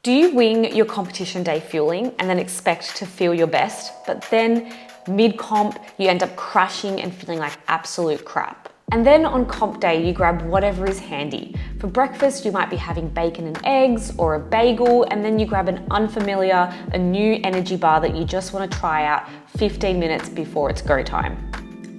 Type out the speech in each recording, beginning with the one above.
Do you wing your competition day fueling and then expect to feel your best, but then mid-comp, you end up crashing and feeling like absolute crap? And then on comp day, you grab whatever is handy. For breakfast, you might be having bacon and eggs or a bagel, and then you grab an unfamiliar, a new energy bar that you just want to try out 15 minutes before it's go time.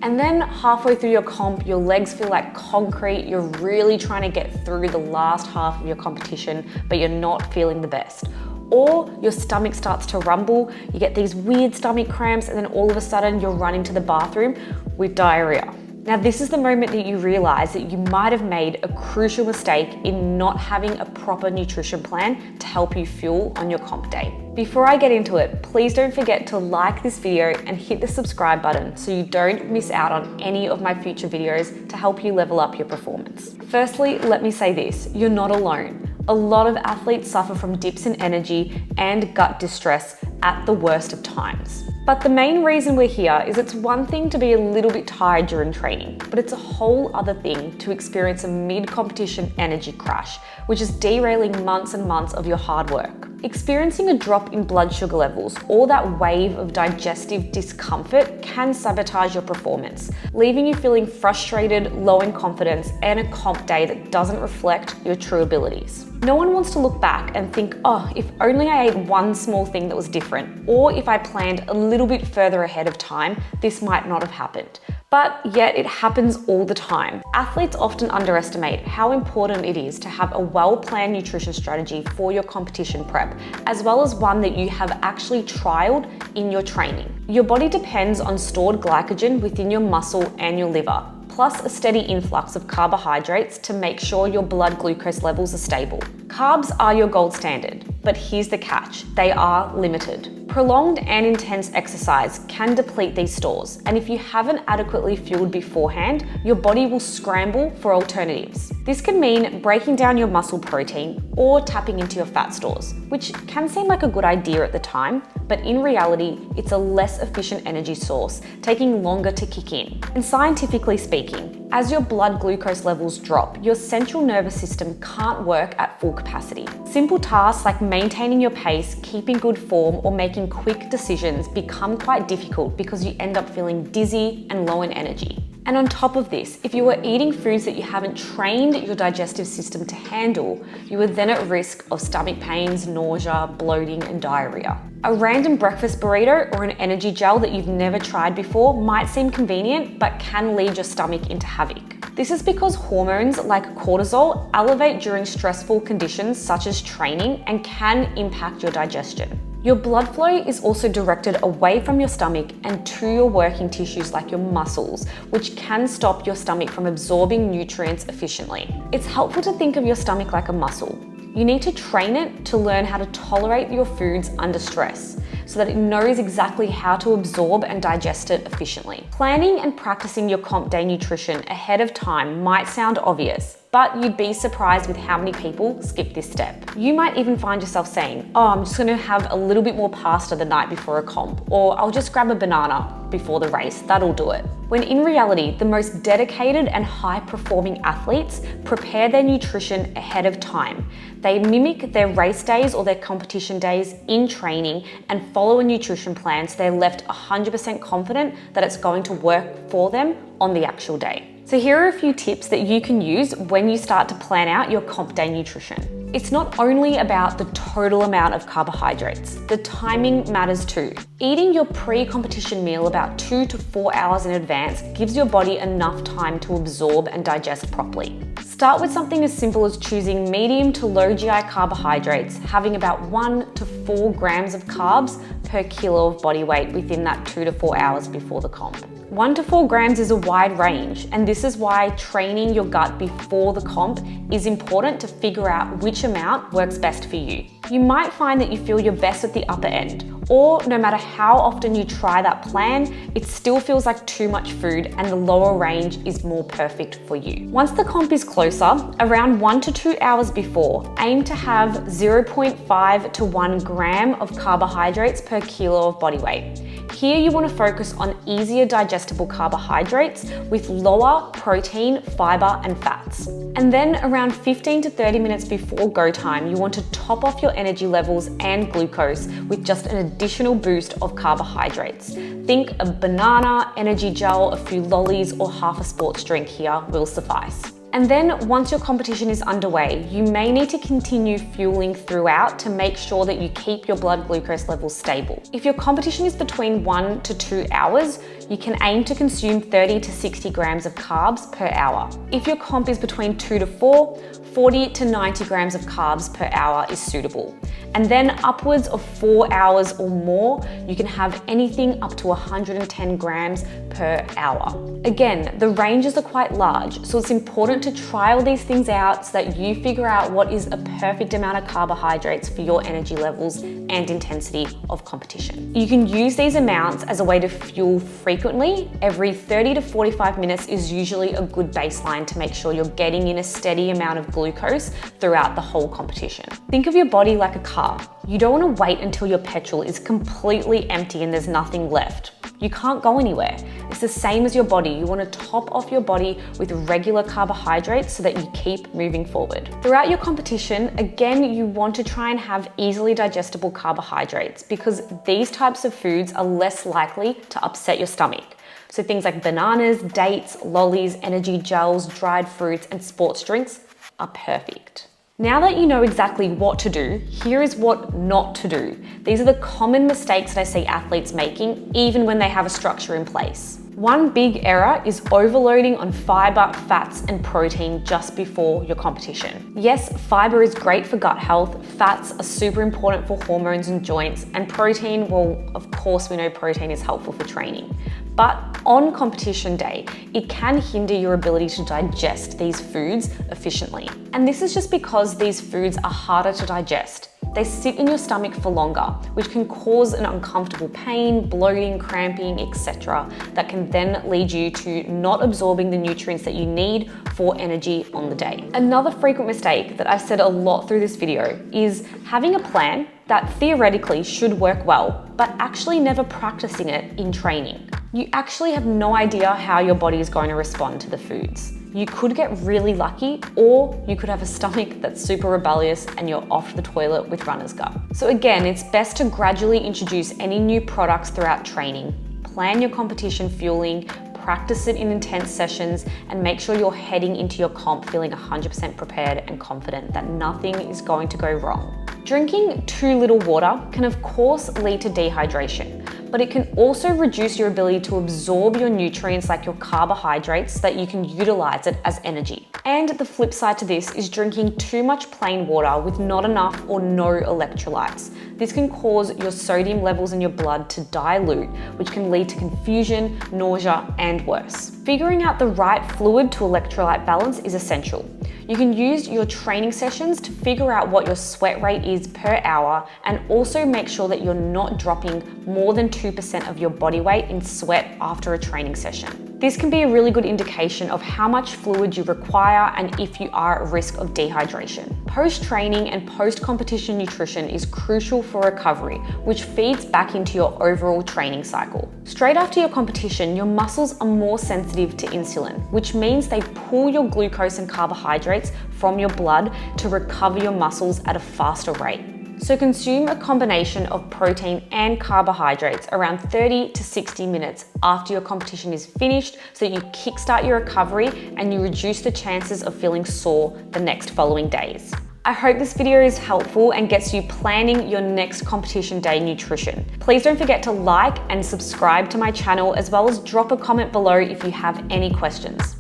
And then halfway through your comp, your legs feel like concrete, you're really trying to get through the last half of your competition, but you're not feeling the best. Or your stomach starts to rumble, you get these weird stomach cramps, and then all of a sudden you're running to the bathroom with diarrhea. Now, this is the moment that you realize that you might have made a crucial mistake in not having a proper nutrition plan to help you fuel on your comp day. Before I get into it, please don't forget to like this video and hit the subscribe button so you don't miss out on any of my future videos to help you level up your performance. Firstly, let me say this, you're not alone. A lot of athletes suffer from dips in energy and gut distress at the worst of times. But the main reason we're here is it's one thing to be a little bit tired during training, but it's a whole other thing to experience a mid-competition energy crash, which is derailing months and months of your hard work. Experiencing a drop in blood sugar levels or that wave of digestive discomfort can sabotage your performance, leaving you feeling frustrated, low in confidence, and a comp day that doesn't reflect your true abilities. No one wants to look back and think, oh, if only I ate one small thing that was different, or if I planned a little bit further ahead of time, this might not have happened. But yet it happens all the time. Athletes often underestimate how important it is to have a well-planned nutrition strategy for your competition prep, as well as one that you have actually trialed in your training. Your body depends on stored glycogen within your muscle and your liver, plus a steady influx of carbohydrates to make sure your blood glucose levels are stable. Carbs are your gold standard, but here's the catch, they are limited. Prolonged and intense exercise can deplete these stores, and if you haven't adequately fueled beforehand, your body will scramble for alternatives. This can mean breaking down your muscle protein or tapping into your fat stores, which can seem like a good idea at the time, but in reality, it's a less efficient energy source, taking longer to kick in. And scientifically speaking, as your blood glucose levels drop, your central nervous system can't work at full capacity. Simple tasks like maintaining your pace, keeping good form, or making quick decisions become quite difficult because you end up feeling dizzy and low in energy. And on top of this, if you are eating foods that you haven't trained your digestive system to handle, you are then at risk of stomach pains, nausea, bloating, and diarrhea. A random breakfast burrito or an energy gel that you've never tried before might seem convenient, but can lead your stomach into havoc. This is because hormones like cortisol elevate during stressful conditions such as training and can impact your digestion. Your blood flow is also directed away from your stomach and to your working tissues like your muscles, which can stop your stomach from absorbing nutrients efficiently. It's helpful to think of your stomach like a muscle. You need to train it to learn how to tolerate your foods under stress, so that it knows exactly how to absorb and digest it efficiently. Planning and practicing your comp day nutrition ahead of time might sound obvious, but you'd be surprised with how many people skip this step. You might even find yourself saying, oh, I'm just gonna have a little bit more pasta the night before a comp, or I'll just grab a banana before the race, that'll do it. When in reality, the most dedicated and high-performing athletes prepare their nutrition ahead of time. They mimic their race days or their competition days in training and follow a nutrition plan so they're left 100% confident that it's going to work for them on the actual day. So here are a few tips that you can use when you start to plan out your comp day nutrition. It's not only about the total amount of carbohydrates, the timing matters too. Eating your pre-competition meal about 2 to 4 hours in advance gives your body enough time to absorb and digest properly. Start with something as simple as choosing medium to low GI carbohydrates, having about 1 to 4 grams of carbs per kilo of body weight within that 2 to 4 hours before the comp. 1 to 4 grams is a wide range, and this is why training your gut before the comp is important to figure out which amount works best for you. You might find that you feel your best at the upper end, or no matter how often you try that plan, it still feels like too much food and the lower range is more perfect for you. Once the comp is closer, around 1 to 2 hours before, aim to have 0.5 to 1 gram of carbohydrates per kilo of body weight. Here you want to focus on easier digestible carbohydrates with lower protein, fiber, and fats. And then around 15 to 30 minutes before go time, you want to top off your energy levels and glucose with just an additional boost of carbohydrates. Think a banana, energy gel, a few lollies, or half a sports drink here will suffice. And then once your competition is underway, you may need to continue fueling throughout to make sure that you keep your blood glucose levels stable. If your competition is between 1 to 2 hours, you can aim to consume 30 to 60 grams of carbs per hour. If your comp is between 2 to 4, 40 to 90 grams of carbs per hour is suitable. And then upwards of 4 hours or more, you can have anything up to 110 grams per hour. Again, the ranges are quite large, so it's important to try all these things out so that you figure out what is a perfect amount of carbohydrates for your energy levels and intensity of competition. You can use these amounts as a way to fuel frequently. Every 30 to 45 minutes is usually a good baseline to make sure you're getting in a steady amount of glucose throughout the whole competition. Think of your body like a car. You don't want to wait until your petrol is completely empty and there's nothing left. You can't go anywhere. It's the same as your body. You want to top off your body with regular carbohydrates so that you keep moving forward. Throughout your competition, again, you want to try and have easily digestible carbohydrates because these types of foods are less likely to upset your stomach. So things like bananas, dates, lollies, energy gels, dried fruits, and sports drinks are perfect. Now that you know exactly what to do, here is what not to do. These are the common mistakes that I see athletes making, even when they have a structure in place. One big error is overloading on fiber, fats, and protein just before your competition. Yes, fiber is great for gut health, fats are super important for hormones and joints, and protein, well, of course we know protein is helpful for training. But on competition day, it can hinder your ability to digest these foods efficiently. And this is just because these foods are harder to digest. They sit in your stomach for longer, which can cause an uncomfortable pain, bloating, cramping, etc. that can then lead you to not absorbing the nutrients that you need for energy on the day. Another frequent mistake that I've said a lot through this video is having a plan that theoretically should work well, but actually never practicing it in training. You actually have no idea how your body is going to respond to the foods. You could get really lucky, or you could have a stomach that's super rebellious and you're off the toilet with runner's gut. So again, it's best to gradually introduce any new products throughout training. Plan your competition fueling, practice it in intense sessions, and make sure you're heading into your comp feeling 100% prepared and confident that nothing is going to go wrong. Drinking too little water can of course lead to dehydration, but it can also reduce your ability to absorb your nutrients like your carbohydrates so that you can utilize it as energy. And the flip side to this is drinking too much plain water with not enough or no electrolytes. This can cause your sodium levels in your blood to dilute, which can lead to confusion, nausea, and worse. Figuring out the right fluid to electrolyte balance is essential. You can use your training sessions to figure out what your sweat rate is per hour and also make sure that you're not dropping more than 2% of your body weight in sweat after a training session. This can be a really good indication of how much fluid you require and if you are at risk of dehydration. Post-training and post-competition nutrition is crucial for recovery, which feeds back into your overall training cycle. Straight after your competition, your muscles are more sensitive to insulin, which means they pull your glucose and carbohydrates from your blood to recover your muscles at a faster rate. So consume a combination of protein and carbohydrates around 30 to 60 minutes after your competition is finished so that you kickstart your recovery and you reduce the chances of feeling sore the next following days. I hope this video is helpful and gets you planning your next competition day nutrition. Please don't forget to like and subscribe to my channel, as well as drop a comment below if you have any questions.